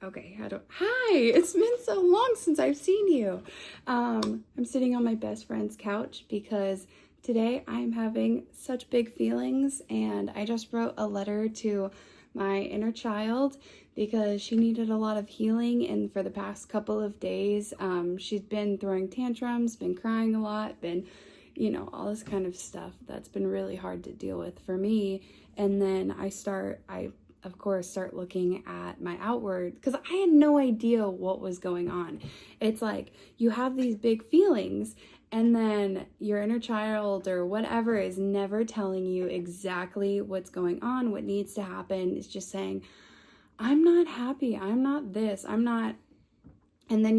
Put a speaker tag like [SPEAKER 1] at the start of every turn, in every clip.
[SPEAKER 1] Okay, hi, it's been so long since I've seen you. I'm sitting on my best friend's couch because today I'm having such big feelings, and I just wrote a letter to my inner child because she needed a lot of healing. And for the past couple of days, she's been throwing tantrums, been crying a lot, all this kind of stuff that's been really hard to deal with for me. And then I of course start looking at my outward because I had no idea what was going on. It's like you have these big feelings, and then your inner child or whatever is never telling you exactly what's going on, what needs to happen. It's just saying, I'm not happy, I'm not this, I'm not. And then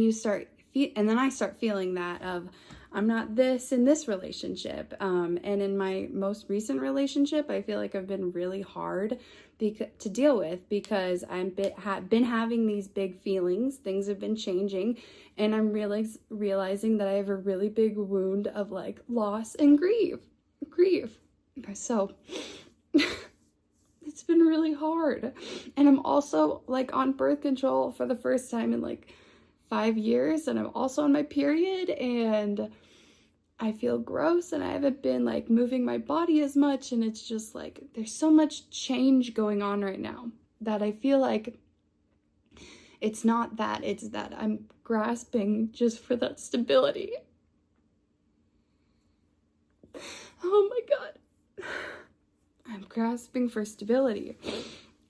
[SPEAKER 1] I start feeling that of, I'm not this in this relationship. And in my most recent relationship, I feel like I've been really hard to deal with because have been having these big feelings. Things have been changing, and I'm realizing that I have a really big wound of like loss and grief. So it's been really hard. And I'm also like on birth control for the first time in like 5 years, and I'm also on my period, and I feel gross, and I haven't been like moving my body as much, and it's just like there's so much change going on right now that I feel like it's not that, it's that I'm grasping just for that stability. Oh my god. I'm grasping for stability,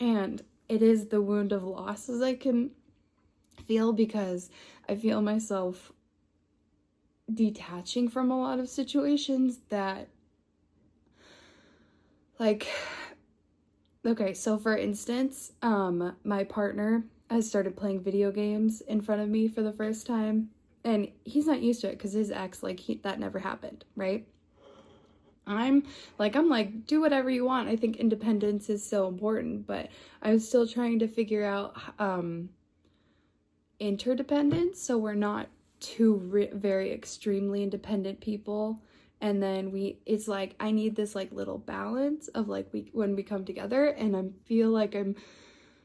[SPEAKER 1] and it is the wound of losses I can feel because I feel myself detaching from a lot of situations that, like, okay, so for instance, my partner has started playing video games in front of me for the first time, and he's not used to it because his ex, like, that never happened, right? I'm like, do whatever you want. I think independence is so important, but I'm still trying to figure out interdependence, so we're not two very extremely independent people. And then it's like I need this like little balance of like when we come together, and I feel like I'm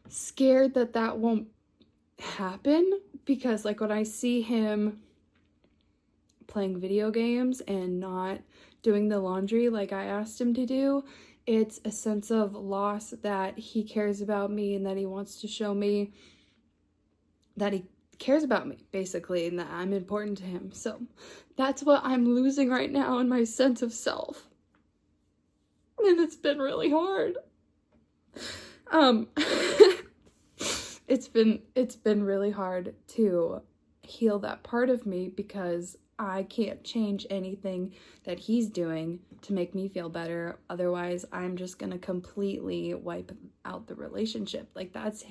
[SPEAKER 1] scared that won't happen because like when I see him playing video games and not doing the laundry like I asked him to do, it's a sense of loss that he cares about me and that he wants to show me that he cares about me, basically, and that I'm important to him. So that's what I'm losing right now in my sense of self. And it's been really hard. It's been really hard to heal that part of me because I can't change anything that he's doing to make me feel better. Otherwise, I'm just gonna completely wipe out the relationship. Like that's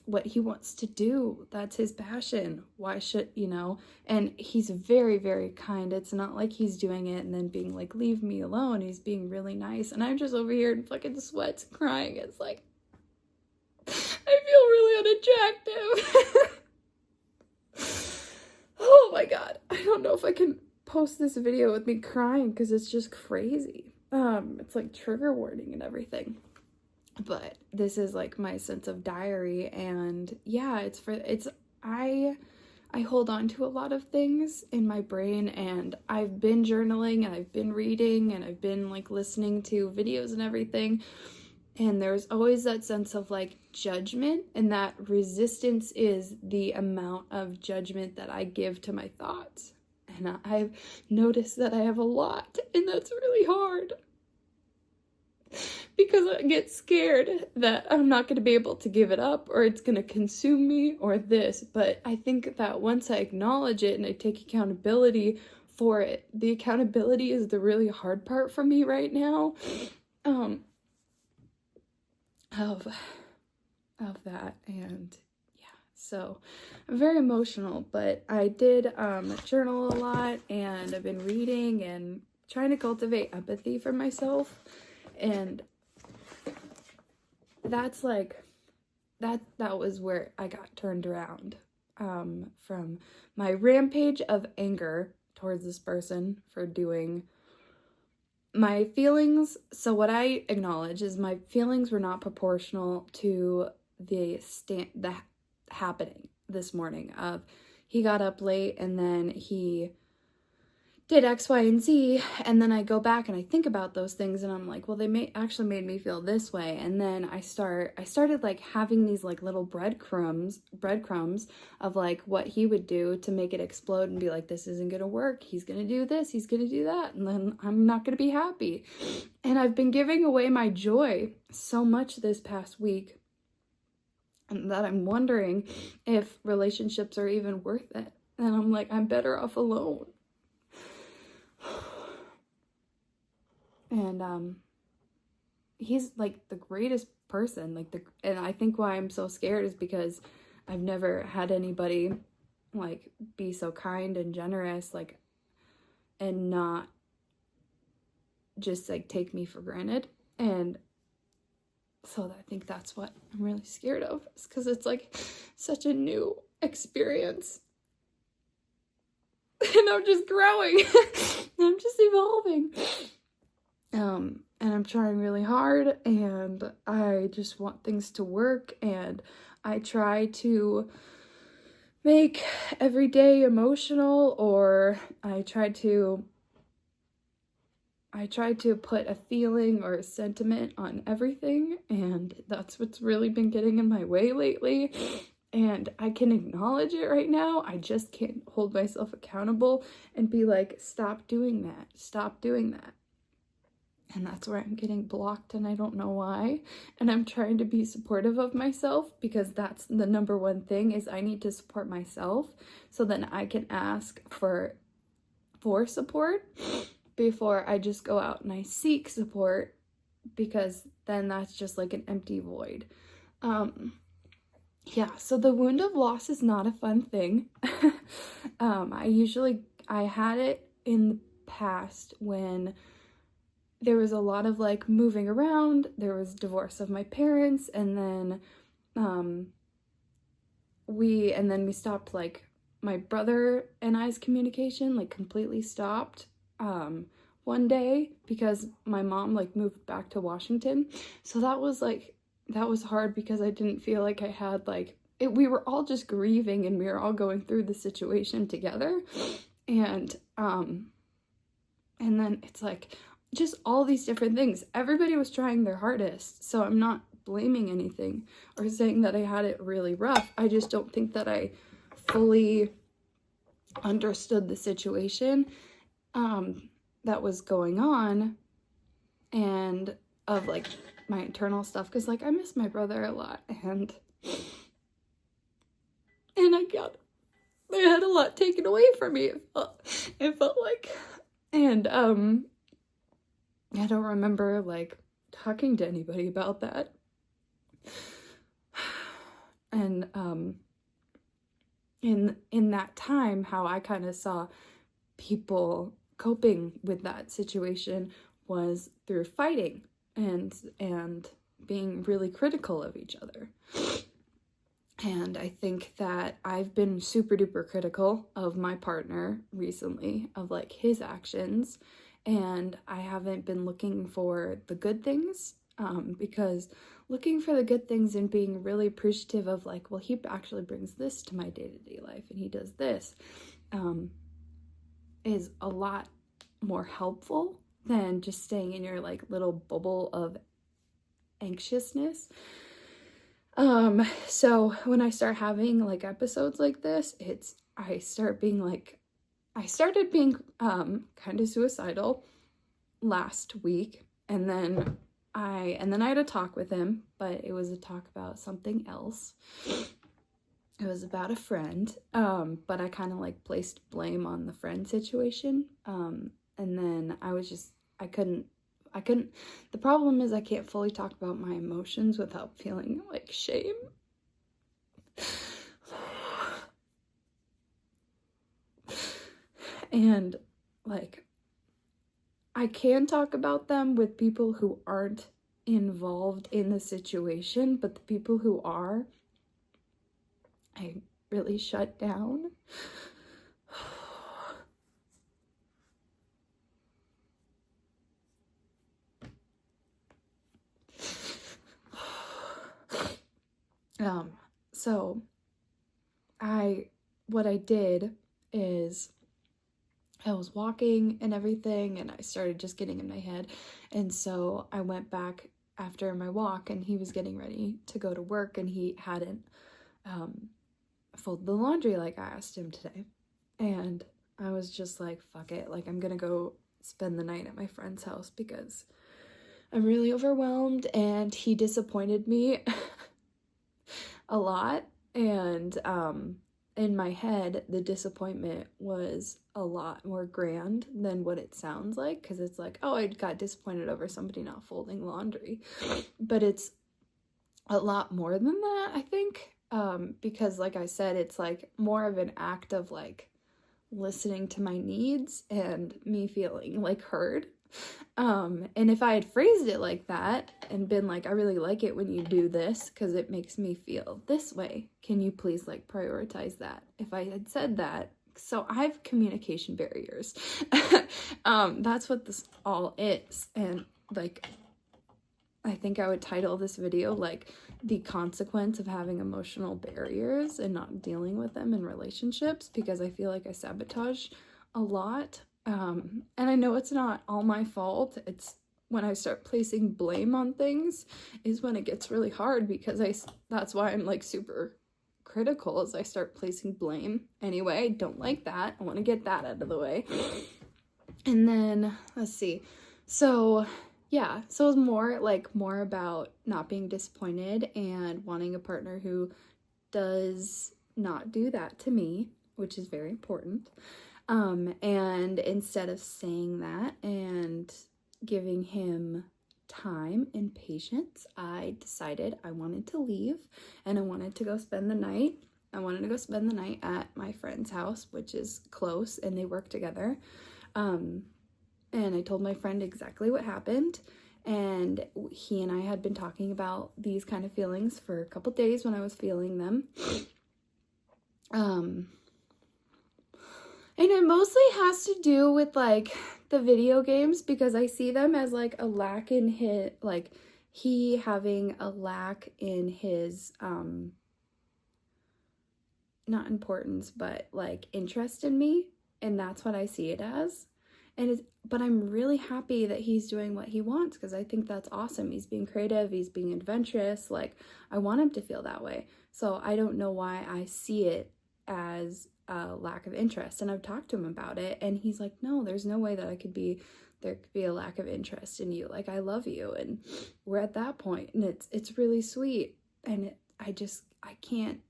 [SPEAKER 1] what he wants to do. That's his passion. Why should, and he's very, very kind. It's not like he's doing it and then being like, leave me alone. He's being really nice. And I'm just over here in fucking sweats crying. It's like, I feel really unattractive. Oh my god. I don't know if I can post this video with me crying because it's just crazy. It's like trigger warning and everything. But this is like my sense of diary, and yeah, I hold on to a lot of things in my brain, and I've been journaling and I've been reading and I've been like listening to videos and everything, and there's always that sense of like judgment, and that resistance is the amount of judgment that I give to my thoughts. And I've noticed that I have a lot, and that's really hard because I get scared that I'm not going to be able to give it up, or it's going to consume me, or this. But I think that once I acknowledge it and I take accountability for it, the accountability is the really hard part for me right now, of that. And yeah, so I'm very emotional, but I did journal a lot, and I've been reading and trying to cultivate empathy for myself. And that's like that was where I got turned around from my rampage of anger towards this person for doing my feelings. So what I acknowledge is my feelings were not proportional to the happening this morning of he got up late and then he did X, Y, and Z, and then I go back and I think about those things and I'm like, well, they actually made me feel this way. And then I started like having these like little breadcrumbs of like what he would do to make it explode and be like, this isn't gonna work, he's gonna do this, he's gonna do that, and then I'm not gonna be happy. And I've been giving away my joy so much this past week, and that I'm wondering if relationships are even worth it. And I'm like, I'm better off alone. And he's like the greatest person, and I think why I'm so scared is because I've never had anybody like be so kind and generous, like, and not just like take me for granted. And so I think that's what I'm really scared of, is because it's like such a new experience. And I'm just growing. I'm just evolving. And I'm trying really hard, and I just want things to work, and I try to make every day emotional, or I try to put a feeling or a sentiment on everything, and that's what's really been getting in my way lately. And I can acknowledge it right now. I just can't hold myself accountable and be like, stop doing that. Stop doing that. And that's where I'm getting blocked, and I don't know why. And I'm trying to be supportive of myself, because that's the number one thing, is I need to support myself so then I can ask for support before I just go out and I seek support, because then that's just like an empty void. Yeah, so the wound of loss is not a fun thing. I had it in the past when there was a lot of like moving around, there was divorce of my parents, and then we stopped, like, my brother and I's communication like completely stopped one day because my mom like moved back to Washington. So that was hard, because I didn't feel like I had like we were all just grieving, and we were all going through the situation together. And then it's like just all these different things. Everybody was trying their hardest, so I'm not blaming anything or saying that I had it really rough. I just don't think that I fully understood the situation that was going on, and of like my internal stuff, because like I miss my brother a lot, and I had a lot taken away from me, it felt like. And I don't remember like talking to anybody about that. And in that time, how I kind of saw people coping with that situation was through fighting and being really critical of each other. And I think that I've been super duper critical of my partner recently, of like his actions, and I haven't been looking for the good things, because looking for the good things and being really appreciative of like, well, he actually brings this to my day-to-day life, and he does this, is a lot more helpful than just staying in your like little bubble of anxiousness. So when I start having like episodes like this, I started being kind of suicidal last week, and then I had a talk with him, but it was a talk about something else. It was about a friend, but I kind of like placed blame on the friend situation, and then I couldn't, the problem is I can't fully talk about my emotions without feeling like shame. And like, I can talk about them with people who aren't involved in the situation, but the people who are, I really shut down. So what I did is I was walking and everything, and I started just getting in my head. And so I went back after my walk, and he was getting ready to go to work, and he hadn't folded the laundry like I asked him today. And I was just like, fuck it, like I'm gonna go spend the night at my friend's house because I'm really overwhelmed, and he disappointed me a lot. And in my head, the disappointment was a lot more grand than what it sounds like, because it's like, oh, I got disappointed over somebody not folding laundry. But it's a lot more than that, I think, because like I said, it's like more of an act of like listening to my needs and me feeling like heard. And if I had phrased it like that and been like, I really like it when you do this because it makes me feel this way, can you please like prioritize that? If I had said that, so I have communication barriers. That's what this all is. And like, I think I would title this video like the consequence of having emotional barriers and not dealing with them in relationships, because I feel like I sabotage a lot. And I know it's not all my fault. It's when I start placing blame on things is when it gets really hard, because that's why I'm like super critical, as I start placing blame. Anyway, I don't like that. I want to get that out of the way. And then let's see. So yeah, so it was more about not being disappointed and wanting a partner who does not do that to me, which is very important. And instead of saying that and giving him time and patience, I decided I wanted to leave and I wanted to go spend the night. I wanted to go spend the night at my friend's house, which is close, and they work together. And I told my friend exactly what happened, and he and I had been talking about these kind of feelings for a couple days when I was feeling them. And it mostly has to do with like the video games, because I see them as like a lack in his, like he having a lack in his, not importance, but like interest in me. And that's what I see it as. But I'm really happy that he's doing what he wants, because I think that's awesome. He's being creative, he's being adventurous. Like, I want him to feel that way. So I don't know why I see it as a lack of interest. And I've talked to him about it, and he's like, no, there's no way that there could be a lack of interest in you. Like, I love you, and we're at that point, and it's really sweet. And I can't,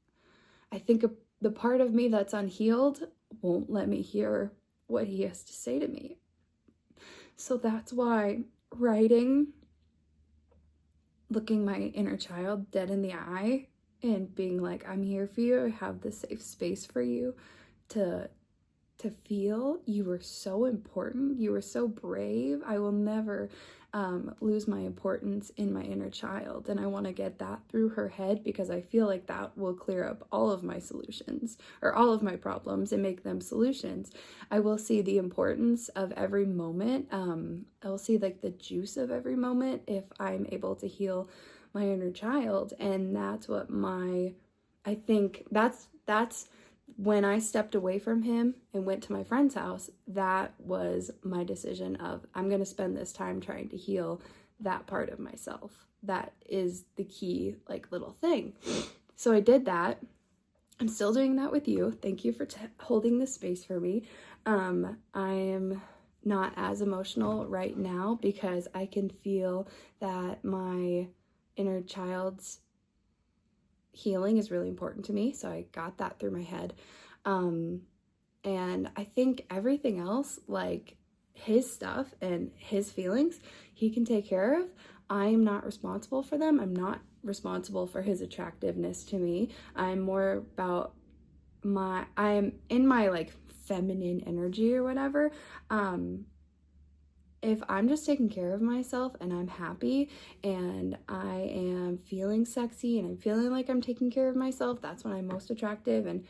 [SPEAKER 1] I think the part of me that's unhealed won't let me hear what he has to say to me. So that's why writing, looking my inner child dead in the eye and being like, I'm here for you, I have the safe space for you to feel you were so important, you were so brave. I will never lose my importance in my inner child, and I want to get that through her head, because I feel like that will clear up all of my solutions, or all of my problems, and make them solutions. I will see the importance of every moment. I will see like the juice of every moment if I'm able to heal my inner child. And that's what I think that's when I stepped away from him and went to my friend's house. That was my decision of, I'm going to spend this time trying to heal that part of myself. That is the key, like, little thing. So I did that. I'm still doing that with you. Thank you for holding this space for me. I am not as emotional right now because I can feel that my inner child's healing is really important to me. So I got that through my head. And I think everything else, like his stuff and his feelings, he can take care of. I am not responsible for them. I'm not responsible for his attractiveness to me. I'm more about I'm in my like feminine energy or whatever. If I'm just taking care of myself and I'm happy and I am feeling sexy and I'm feeling like I'm taking care of myself, that's when I'm most attractive. And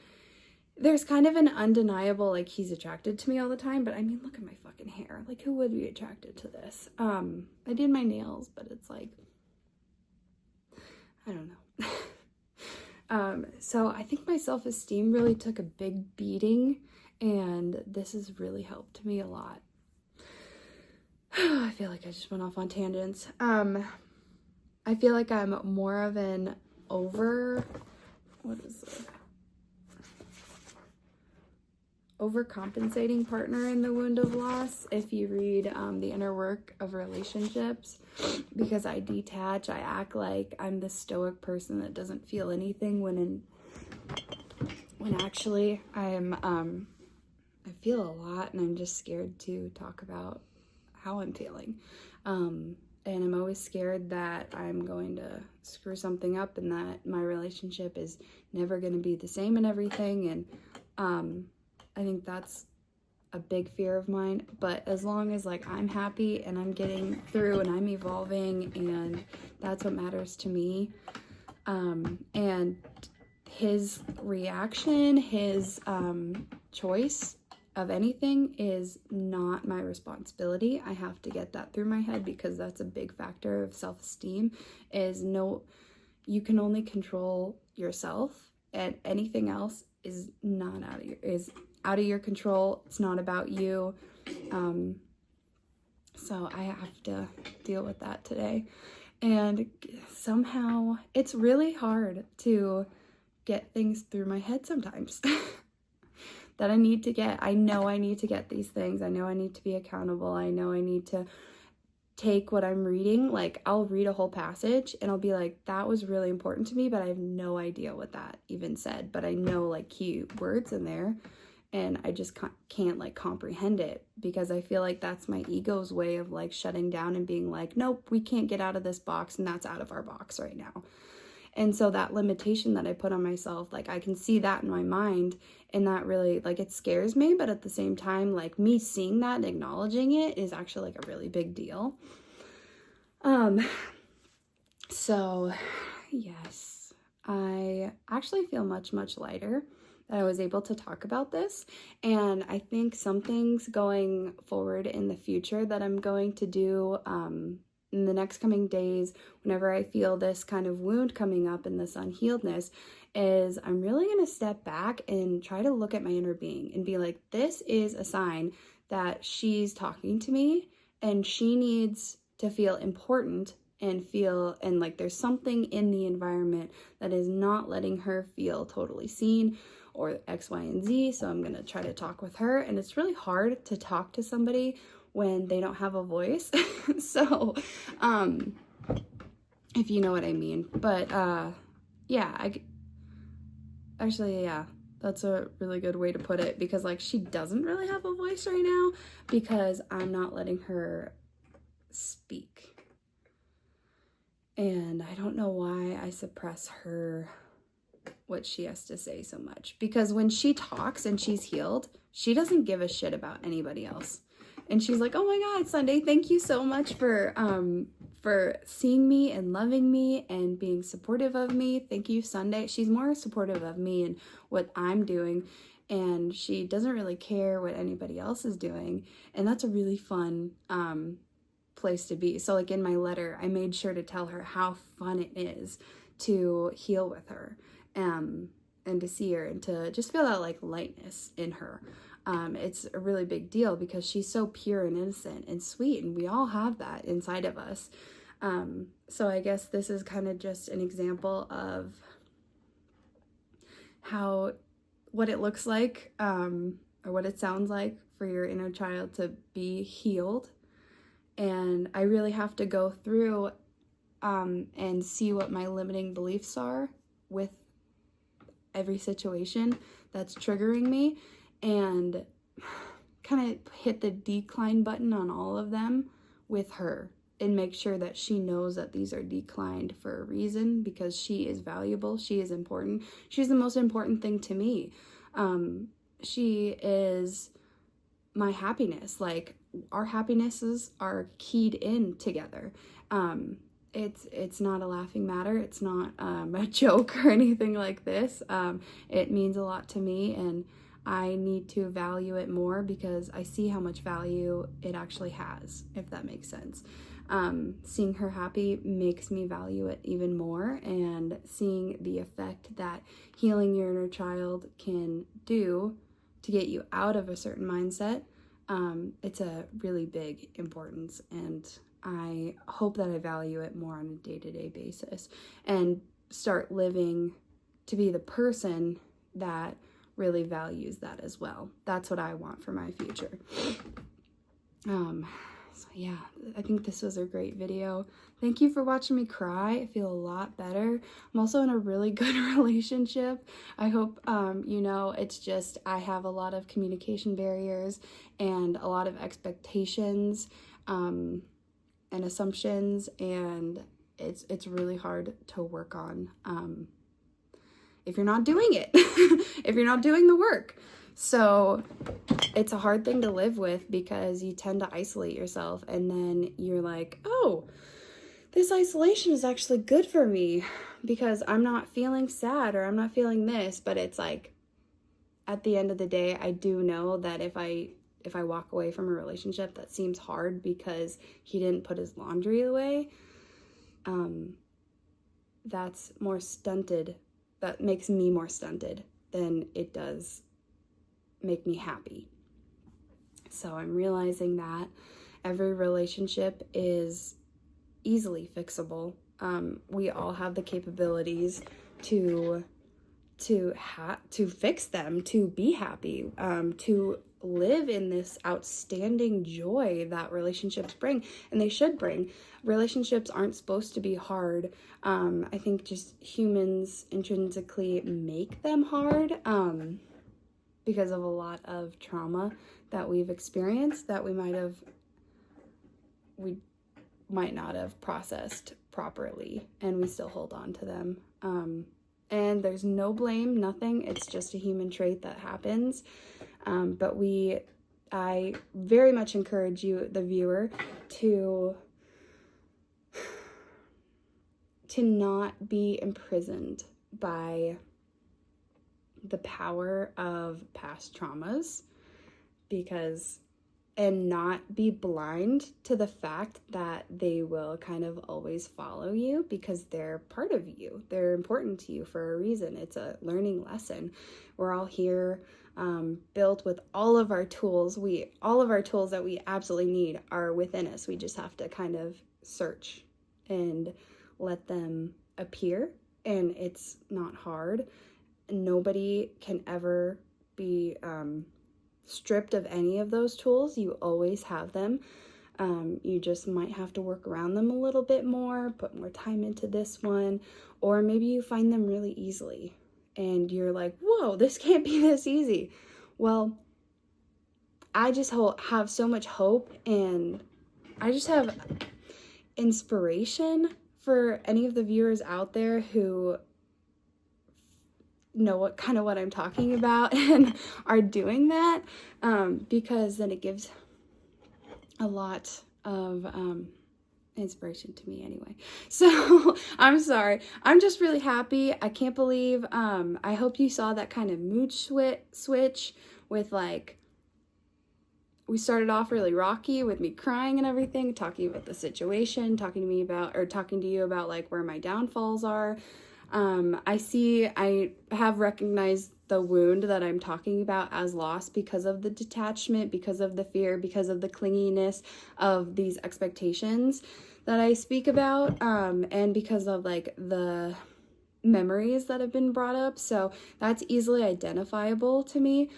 [SPEAKER 1] there's kind of an undeniable, like, he's attracted to me all the time, but I mean, look at my fucking hair. Like, who would be attracted to this? I did my nails, but it's like, I don't know. So I think my self-esteem really took a big beating, and this has really helped me a lot. I feel like I just went off on tangents. I feel like I'm more of an overcompensating partner in the wound of loss. If you read The Inner Work of Relationships, because I detach, I act like I'm the stoic person that doesn't feel anything when actually I feel a lot, and I'm just scared to talk about how I'm feeling. And I'm always scared that I'm going to screw something up and that my relationship is never going to be the same and everything. And I think that's a big fear of mine. But as long as like I'm happy and I'm getting through and I'm evolving, and that's what matters to me. And his reaction, his choice of anything is not my responsibility. I have to get that through my head, because that's a big factor of self-esteem, is you can only control yourself, and anything else is not out of your control. It's not about you. So I have to deal with that today. And somehow it's really hard to get things through my head sometimes. That I know I need to get these things. I know I need to be accountable. I know I need to take what I'm reading. Like, I'll read a whole passage and I'll be like, that was really important to me, but I have no idea what that even said. But I know like key words in there, and I just can't like comprehend it, because I feel like that's my ego's way of like shutting down and being like, nope, we can't get out of this box, and that's out of our box right now. And so that limitation that I put on myself, like I can see that in my mind, and that really, like, it scares me. But at the same time, like, me seeing that and acknowledging it is actually like a really big deal. So yes, I actually feel much, much lighter that I was able to talk about this. And I think some things going forward in the future that I'm going to do, in the next coming days, whenever I feel this kind of wound coming up and this unhealedness, is I'm really going to step back and try to look at my inner being and be like, this is a sign that she's talking to me, and she needs to feel important and like there's something in the environment that is not letting her feel totally seen, or X, Y, and Z. So I'm going to try to talk with her. And it's really hard to talk to somebody when they don't have a voice. So, if you know what I mean. But, yeah, that's a really good way to put it, because like she doesn't really have a voice right now because I'm not letting her speak. And I don't know why I suppress what she has to say so much, because when she talks and she's healed, she doesn't give a shit about anybody else. And she's like, oh my God, Sunday, thank you so much for seeing me and loving me and being supportive of me. Thank you, Sunday. She's more supportive of me and what I'm doing, and she doesn't really care what anybody else is doing. And that's a really fun place to be. So like in my letter, I made sure to tell her how fun it is to heal with her, and to see her and to just feel that like lightness in her. It's a really big deal because she's so pure and innocent and sweet, and we all have that inside of us. So I guess this is kind of just an example of what it looks like, or what it sounds like for your inner child to be healed. And I really have to go through and see what my limiting beliefs are with every situation that's triggering me, and kind of hit the decline button on all of them with her, and make sure that she knows that these are declined for a reason, because she is valuable, she is important, she's the most important thing to me. She is my happiness. Like, our happinesses are keyed in together. It's not a laughing matter. It's not a joke or anything like this. It means a lot to me, and I need to value it more because I see how much value it actually has, if that makes sense. Seeing her happy makes me value it even more, and seeing the effect that healing your inner child can do to get you out of a certain mindset, it's a really big importance, and I hope that I value it more on a day-to-day basis and start living to be the person that really values that as well. That's what I want for my future. So yeah, I think this was a great video. Thank you for watching me cry. I feel a lot better. I'm also in a really good relationship. I hope you know, it's just I have a lot of communication barriers and a lot of expectations and assumptions, and it's really hard to work on if you're not doing it, if you're not doing the work. So it's a hard thing to live with because you tend to isolate yourself, and then you're like, oh, this isolation is actually good for me because I'm not feeling sad or I'm not feeling this. But it's like, at the end of the day, I do know that if I walk away from a relationship that seems hard because he didn't put his laundry away, that's more stunted. That makes me more stunted than it does make me happy. So I'm realizing that every relationship is easily fixable. We all have the capabilities to fix them, to be happy, to live in this outstanding joy that relationships bring, and they should bring. Relationships aren't supposed to be hard. I think just humans intrinsically make them hard because of a lot of trauma that we've experienced that we might not have processed properly, and we still hold on to them. And there's no blame, nothing. It's just a human trait that happens. But I very much encourage you, the viewer, to not be imprisoned by the power of past traumas, and not be blind to the fact that they will kind of always follow you because they're part of you. They're important to you for a reason. It's a learning lesson. We're all here built with all of our tools. All of our tools that we absolutely need are within us. We just have to kind of search and let them appear, and it's not hard. Nobody can ever be stripped of any of those tools. You always have them. You just might have to work around them a little bit more, put more time into this one, or maybe you find them really easily and you're like, whoa, this can't be this easy. Well, I just have so much hope, and I just have inspiration for any of the viewers out there who know what I'm talking about and are doing that, because then it gives a lot of inspiration to me anyway. So I'm sorry, I'm just really happy. I can't believe I hope you saw that kind of mood switch with, like, we started off really rocky with me crying and everything, talking about the situation, talking to you about like where my downfalls are. I have recognized the wound that I'm talking about as loss because of the detachment, because of the fear, because of the clinginess of these expectations that I speak about, and because of like the memories that have been brought up. So that's easily identifiable to me.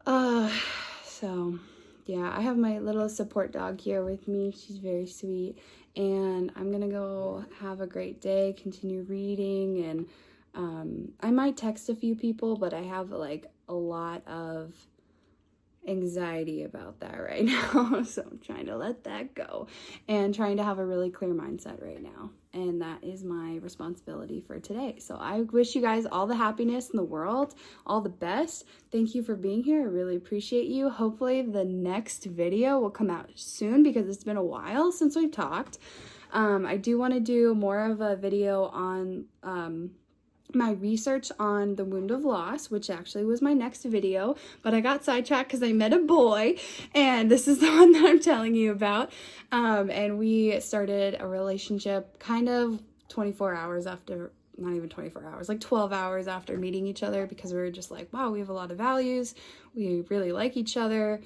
[SPEAKER 1] So yeah, I have my little support dog here with me. She's very sweet. And I'm gonna go have a great day, continue reading, and I might text a few people, but I have like a lot of anxiety about that right now. So I'm trying to let that go and trying to have a really clear mindset right now. And that is my responsibility for today. So I wish you guys all the happiness in the world, all the best. Thank you for being here. I really appreciate you. Hopefully the next video will come out soon because it's been a while since we've talked. I do want to do more of a video on my research on the wound of loss, which actually was my next video, but I got sidetracked because I met a boy, and this is the one that I'm telling you about. And we started a relationship kind of 24 hours after, not even 24 hours, like 12 hours after meeting each other, because we were just like, wow, we have a lot of values. We really like each other.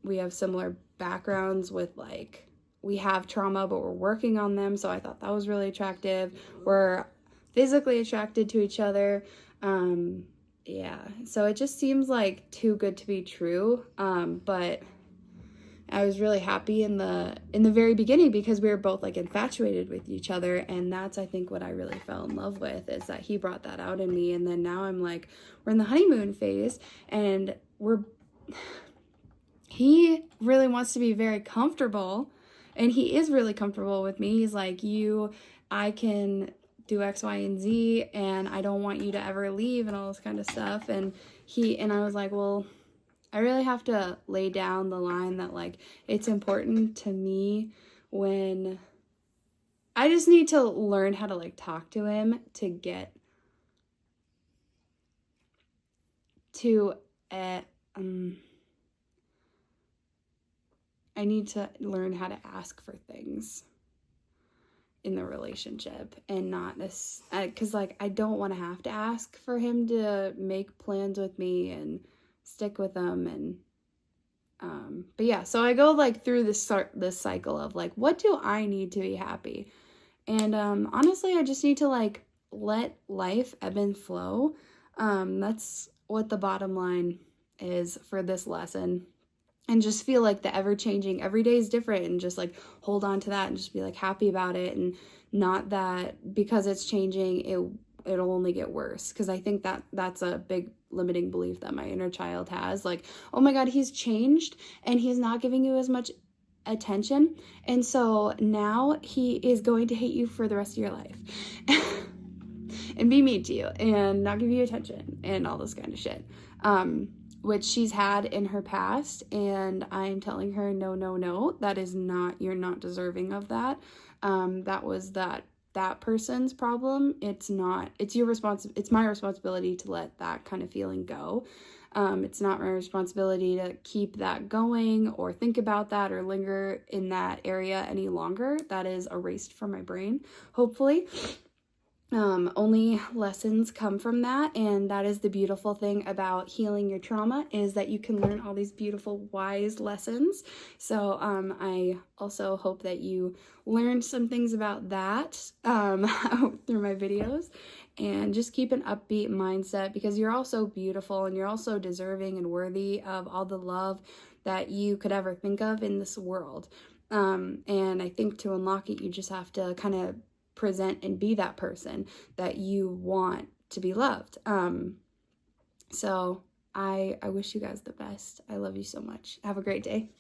[SPEAKER 1] We have similar backgrounds with, like, we have trauma, but we're working on them. So I thought that was really attractive. We're physically attracted to each other. Yeah, so it just seems like too good to be true. But I was really happy in the very beginning because we were both like infatuated with each other, and that's, I think, what I really fell in love with, is that he brought that out in me. And then now I'm like, we're in the honeymoon phase, and he really wants to be very comfortable, and he is really comfortable with me. He's like, I can do X, Y, and Z, and I don't want you to ever leave, and all this kind of stuff. And I was like, well, I really have to lay down the line that, like, it's important to me when I just need to learn how to, like, talk to him to get to, I need to learn how to ask for things in the relationship, and not this, because, like, I don't want to have to ask for him to make plans with me and stick with them. And but yeah, so I go, like, through this cycle of, like, what do I need to be happy? And honestly, I just need to, like, let life ebb and flow. That's what the bottom line is for this lesson. And just feel like the ever-changing, every day is different, and just, like, hold on to that and just be, like, happy about it, and not that because it's changing, it'll only get worse. Because I think that's a big limiting belief that my inner child has. Like, oh my God, he's changed and he's not giving you as much attention, and so now he is going to hate you for the rest of your life and be mean to you and not give you attention and all this kind of shit. Which she's had in her past, and I'm telling her, no, that is not, you're not deserving of that. That was that person's problem. It's not, it's my responsibility to let that kind of feeling go. It's not my responsibility to keep that going or think about that or linger in that area any longer. That is erased from my brain, hopefully. Only lessons come from that, and that is the beautiful thing about healing your trauma, is that you can learn all these beautiful, wise lessons. So I also hope that you learned some things about that through my videos, and just keep an upbeat mindset, because you're also beautiful, and you're also deserving and worthy of all the love that you could ever think of in this world. And I think to unlock it, you just have to kind of present and be that person that you want to be loved. So I wish you guys the best. I love you so much. Have a great day.